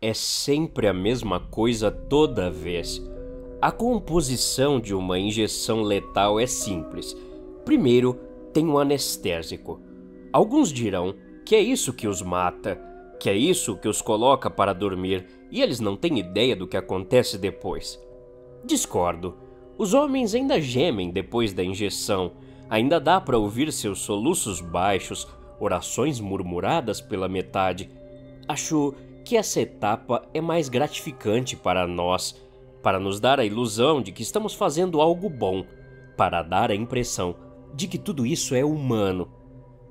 é sempre a mesma coisa toda vez. A composição de uma injeção letal é simples. Primeiro, tem um anestésico. Alguns dirão que é isso que os mata, que é isso que os coloca para dormir, e eles não têm ideia do que acontece depois. Discordo. Os homens ainda gemem depois da injeção, ainda dá para ouvir seus soluços baixos, orações murmuradas pela metade. Acho que essa etapa é mais gratificante para nós, para nos dar a ilusão de que estamos fazendo algo bom, para dar a impressão de que tudo isso é humano.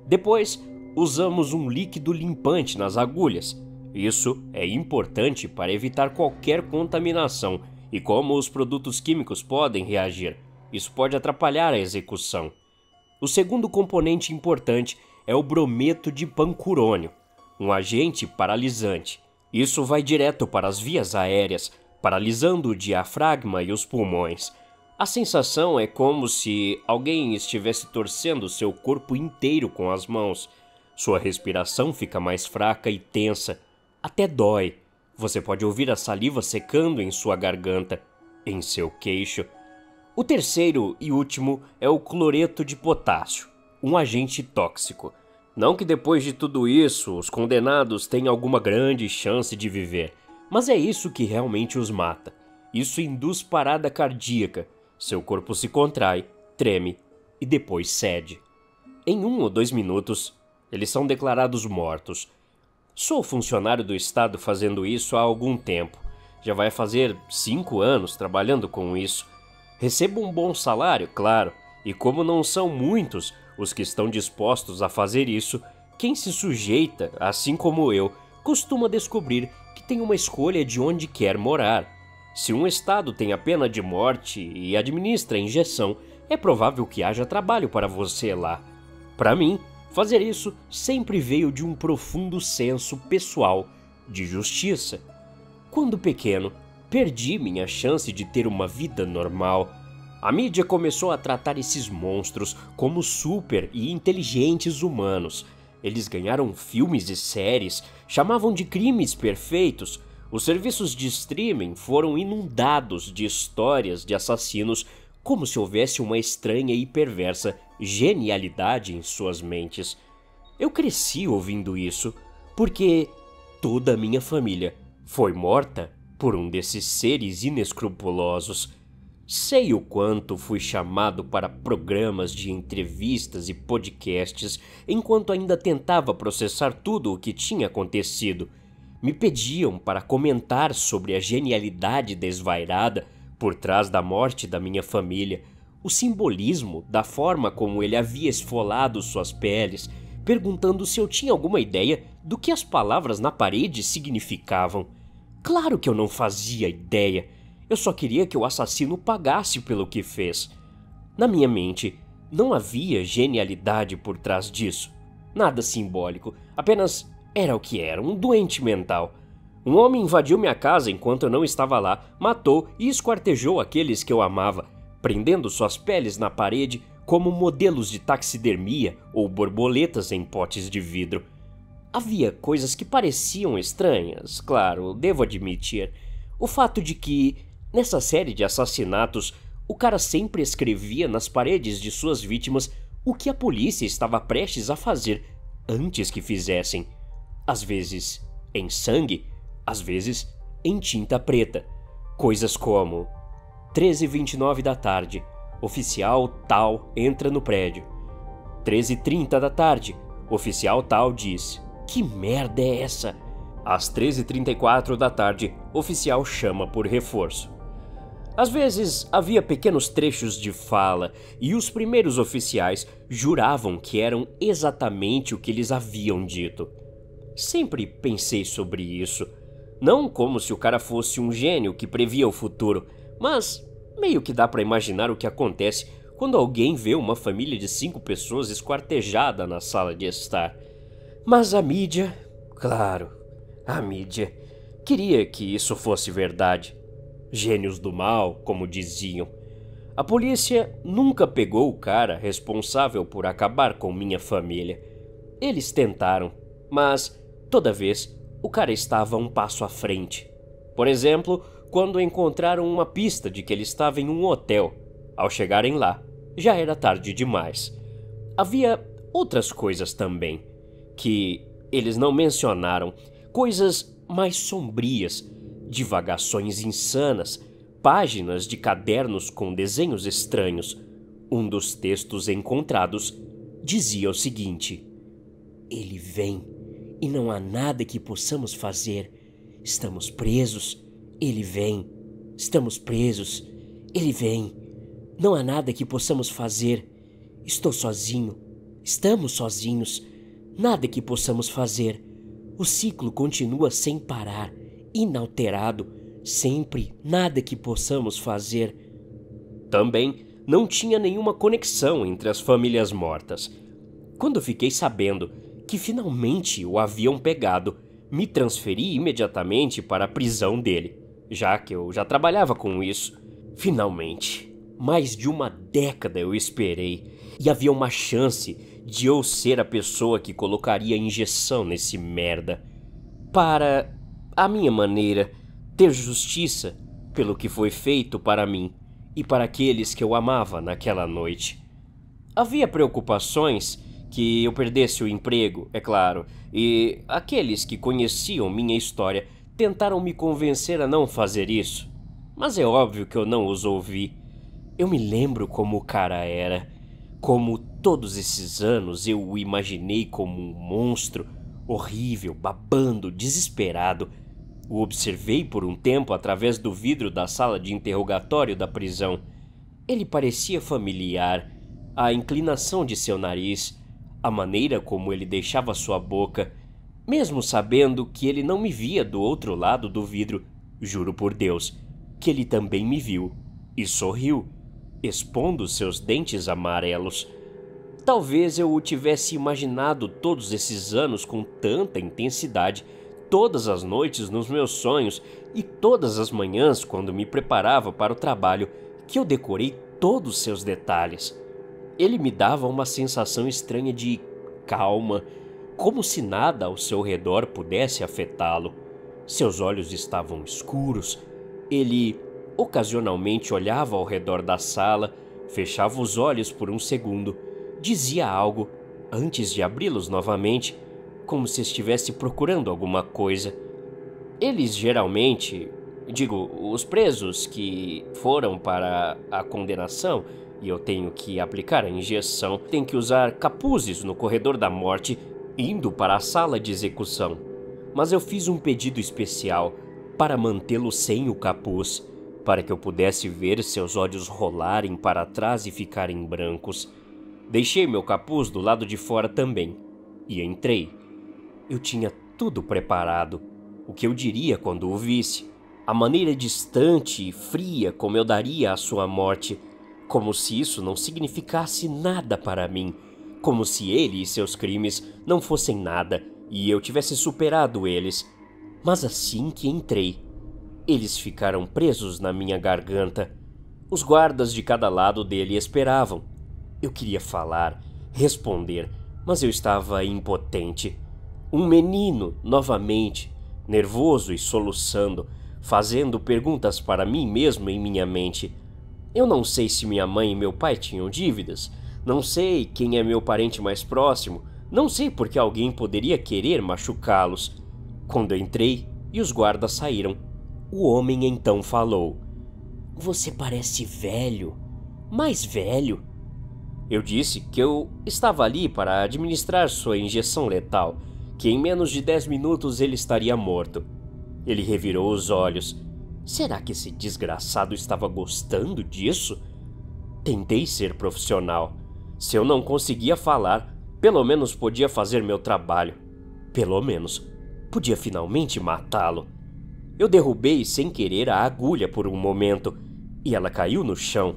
Depois, usamos um líquido limpante nas agulhas. Isso é importante para evitar qualquer contaminação e como os produtos químicos podem reagir. Isso pode atrapalhar a execução. O segundo componente importante é o brometo de pancurônio, um agente paralisante. Isso vai direto para as vias aéreas, paralisando o diafragma e os pulmões. A sensação é como se alguém estivesse torcendo seu corpo inteiro com as mãos. Sua respiração fica mais fraca e tensa, até dói. Você pode ouvir a saliva secando em sua garganta, em seu queixo. O terceiro e último é o cloreto de potássio, um agente tóxico. Não que depois de tudo isso os condenados tenham alguma grande chance de viver, mas é isso que realmente os mata. Isso induz parada cardíaca, seu corpo se contrai, treme e depois cede. Em 1 ou 2 minutos, eles são declarados mortos. Sou funcionário do Estado fazendo isso há algum tempo. Já vai fazer 5 anos trabalhando com isso. Recebo um bom salário, claro, e como não são muitos os que estão dispostos a fazer isso, quem se sujeita, assim como eu, costuma descobrir que tem uma escolha de onde quer morar. Se um estado tem a pena de morte e administra a injeção, é provável que haja trabalho para você lá. Para mim, fazer isso sempre veio de um profundo senso pessoal de justiça. Quando pequeno, perdi minha chance de ter uma vida normal. A mídia começou a tratar esses monstros como super e inteligentes humanos. Eles ganharam filmes e séries, chamavam de crimes perfeitos. Os serviços de streaming foram inundados de histórias de assassinos como se houvesse uma estranha e perversa genialidade em suas mentes. Eu cresci ouvindo isso porque toda a minha família foi morta por um desses seres inescrupulosos. Sei o quanto fui chamado para programas de entrevistas e podcasts enquanto ainda tentava processar tudo o que tinha acontecido. Me pediam para comentar sobre a genialidade desvairada por trás da morte da minha família, o simbolismo da forma como ele havia esfolado suas peles, perguntando se eu tinha alguma ideia do que as palavras na parede significavam. Claro que eu não fazia ideia. Eu só queria que o assassino pagasse pelo que fez. Na minha mente, não havia genialidade por trás disso. Nada simbólico, apenas era o que era, um doente mental. Um homem invadiu minha casa enquanto eu não estava lá, matou e esquartejou aqueles que eu amava, prendendo suas peles na parede como modelos de taxidermia ou borboletas em potes de vidro. Havia coisas que pareciam estranhas, claro, devo admitir. O fato de que, nessa série de assassinatos, o cara sempre escrevia nas paredes de suas vítimas o que a polícia estava prestes a fazer antes que fizessem. Às vezes em sangue, às vezes em tinta preta. Coisas como 13h29 da tarde, oficial tal entra no prédio. 13h30 da tarde, oficial tal diz: "Que merda é essa?" Às 13h34 da tarde, oficial chama por reforço. Às vezes havia pequenos trechos de fala e os primeiros oficiais juravam que eram exatamente o que eles haviam dito. Sempre pensei sobre isso, não como se o cara fosse um gênio que previa o futuro, mas meio que dá pra imaginar o que acontece quando alguém vê uma família de 5 pessoas esquartejada na sala de estar. Mas a mídia, claro, a mídia queria que isso fosse verdade. Gênios do mal, como diziam. A polícia nunca pegou o cara responsável por acabar com minha família. Eles tentaram, mas toda vez o cara estava um passo à frente. Por exemplo, quando encontraram uma pista de que ele estava em um hotel. Ao chegarem lá, já era tarde demais. Havia outras coisas também, que eles não mencionaram, coisas mais sombrias, divagações insanas, páginas de cadernos com desenhos estranhos. Um dos textos encontrados dizia o seguinte: "Ele vem e não há nada que possamos fazer. Estamos presos, ele vem. Estamos presos, ele vem. Não há nada que possamos fazer. Estou sozinho. Estamos sozinhos. Nada que possamos fazer. O ciclo continua sem parar, inalterado. Sempre nada que possamos fazer." Também não tinha nenhuma conexão entre as famílias mortas. Quando fiquei sabendo que finalmente o haviam pegado, me transferi imediatamente para a prisão dele, já que eu já trabalhava com isso. Finalmente, mais de uma década eu esperei, e havia uma chance de eu ser a pessoa que colocaria a injeção nesse merda. Para, a minha maneira, ter justiça pelo que foi feito para mim e para aqueles que eu amava naquela noite. Havia preocupações que eu perdesse o emprego, é claro, e aqueles que conheciam minha história tentaram me convencer a não fazer isso. Mas é óbvio que eu não os ouvi. Eu me lembro como o cara era, como todos esses anos eu o imaginei como um monstro, horrível, babando, desesperado. O observei por um tempo através do vidro da sala de interrogatório da prisão. Ele parecia familiar, a inclinação de seu nariz, a maneira como ele deixava sua boca, mesmo sabendo que ele não me via do outro lado do vidro. Juro por Deus que ele também me viu e sorriu, expondo seus dentes amarelos. Talvez eu o tivesse imaginado todos esses anos com tanta intensidade, todas as noites nos meus sonhos e todas as manhãs quando me preparava para o trabalho, que eu decorei todos seus detalhes. Ele me dava uma sensação estranha de calma, como se nada ao seu redor pudesse afetá-lo. Seus olhos estavam escuros. Ele ocasionalmente olhava ao redor da sala, fechava os olhos por um segundo, dizia algo antes de abri-los novamente, como se estivesse procurando alguma coisa. Eles geralmente, os presos que foram para a condenação e eu tenho que aplicar a injeção, têm que usar capuzes no corredor da morte, indo para a sala de execução. Mas eu fiz um pedido especial para mantê-lo sem o capuz, para que eu pudesse ver seus olhos rolarem para trás e ficarem brancos. Deixei meu capuz do lado de fora também e entrei. Eu tinha tudo preparado, o que eu diria quando o visse, a maneira distante e fria como eu daria a sua morte, como se isso não significasse nada para mim, como se ele e seus crimes não fossem nada e eu tivesse superado eles. Mas assim que entrei, eles ficaram presos na minha garganta. Os guardas de cada lado dele esperavam. Eu queria falar, responder, mas eu estava impotente. Um menino, novamente, nervoso e soluçando, fazendo perguntas para mim mesmo em minha mente. Eu não sei se minha mãe e meu pai tinham dívidas, não sei quem é meu parente mais próximo, não sei por que alguém poderia querer machucá-los. Quando entrei e os guardas saíram, o homem então falou: "Você parece velho, mais velho." Eu disse que eu estava ali para administrar sua injeção letal, que em menos de 10 minutos ele estaria morto. Ele revirou os olhos. Será que esse desgraçado estava gostando disso? Tentei ser profissional. Se eu não conseguia falar, pelo menos podia fazer meu trabalho. Pelo menos podia finalmente matá-lo. Eu derrubei sem querer a agulha por um momento e ela caiu no chão.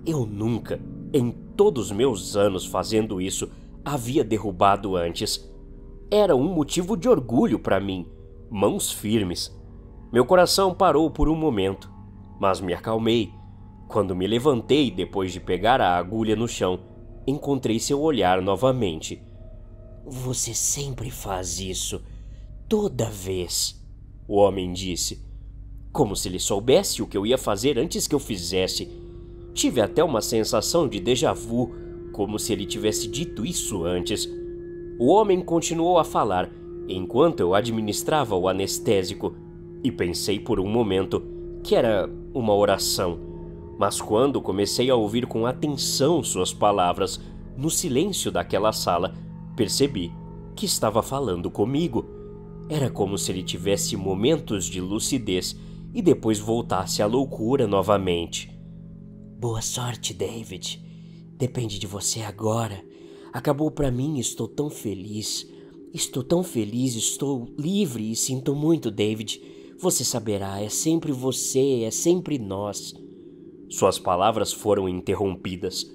Eu nunca, em todos meus anos fazendo isso, havia derrubado antes. Era um motivo de orgulho para mim. Mãos firmes. Meu coração parou por um momento, mas me acalmei. Quando me levantei depois de pegar a agulha no chão, encontrei seu olhar novamente. "Você sempre faz isso. toda vez, o homem disse, como se ele soubesse o que eu ia fazer antes que eu fizesse. Tive até uma sensação de déjà vu, como se ele tivesse dito isso antes. O homem continuou a falar, enquanto eu administrava o anestésico, e pensei por um momento que era uma oração. Mas quando comecei a ouvir com atenção suas palavras, no silêncio daquela sala, percebi que estava falando comigo. Era como se ele tivesse momentos de lucidez e depois voltasse à loucura novamente. Boa sorte, David. Depende de você agora. Acabou pra mim, estou tão feliz. Estou tão feliz, estou livre e sinto muito, David. Você saberá, é sempre você, é sempre nós. Suas palavras foram interrompidas.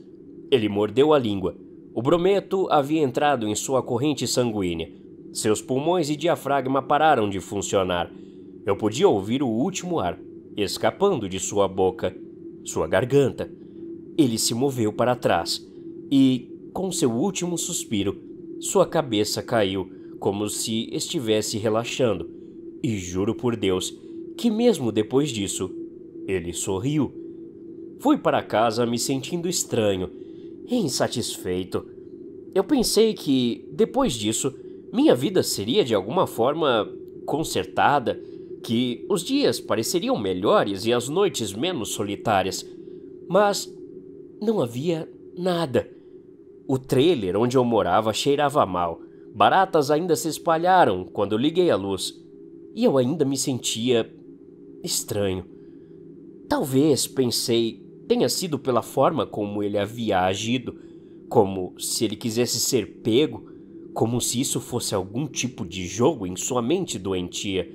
Ele mordeu a língua. O brometo havia entrado em sua corrente sanguínea. Seus pulmões e diafragma pararam de funcionar. Eu podia ouvir o último ar, escapando de sua boca, sua garganta. Ele se moveu para trás e, com seu último suspiro, sua cabeça caiu, como se estivesse relaxando. E juro por Deus que mesmo depois disso, ele sorriu. Fui para casa me sentindo estranho e insatisfeito. Eu pensei que, depois disso, minha vida seria de alguma forma consertada, que os dias pareceriam melhores e as noites menos solitárias. Mas não havia nada. O trailer onde eu morava cheirava mal. Baratas ainda se espalharam quando eu liguei a luz. E eu ainda me sentia estranho. Talvez, pensei, tenha sido pela forma como ele havia agido, como se ele quisesse ser pego, como se isso fosse algum tipo de jogo em sua mente doentia.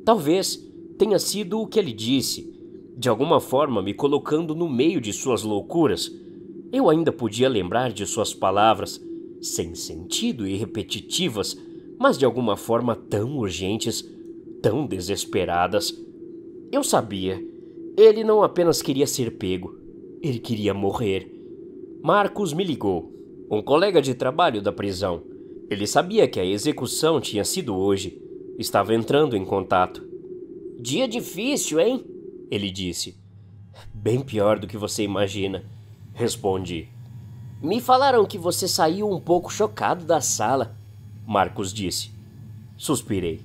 Talvez tenha sido o que ele disse, de alguma forma me colocando no meio de suas loucuras. Eu ainda podia lembrar de suas palavras, sem sentido e repetitivas, mas de alguma forma tão urgentes, tão desesperadas. Eu sabia, ele não apenas queria ser pego, ele queria morrer. Marcos me ligou, um colega de trabalho da prisão. Ele sabia que a execução tinha sido hoje. Estava entrando em contato. Dia difícil, hein? Ele disse. Bem pior do que você imagina, respondi. Me falaram que você saiu um pouco chocado da sala, Marcos disse. Suspirei.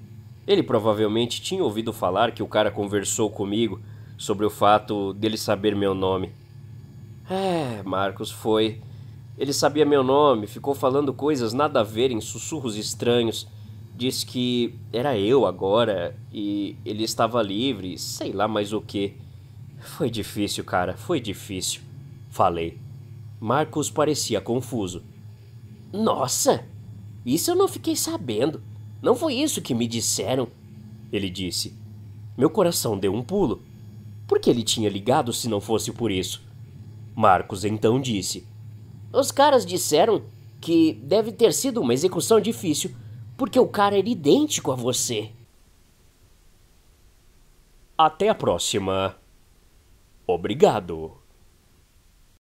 Ele provavelmente tinha ouvido falar que o cara conversou comigo sobre o fato dele saber meu nome. Marcos, foi. Ele sabia meu nome, ficou falando coisas nada a ver em sussurros estranhos. Disse que era eu agora e ele estava livre, sei lá mais o quê. Foi difícil, cara, foi difícil. Falei. Marcos parecia confuso. Nossa, isso eu não fiquei sabendo. Não foi isso que me disseram, ele disse. Meu coração deu um pulo. Por que ele tinha ligado se não fosse por isso? Marcos então disse. Os caras disseram que deve ter sido uma execução difícil, porque o cara era idêntico a você. Até a próxima. Obrigado.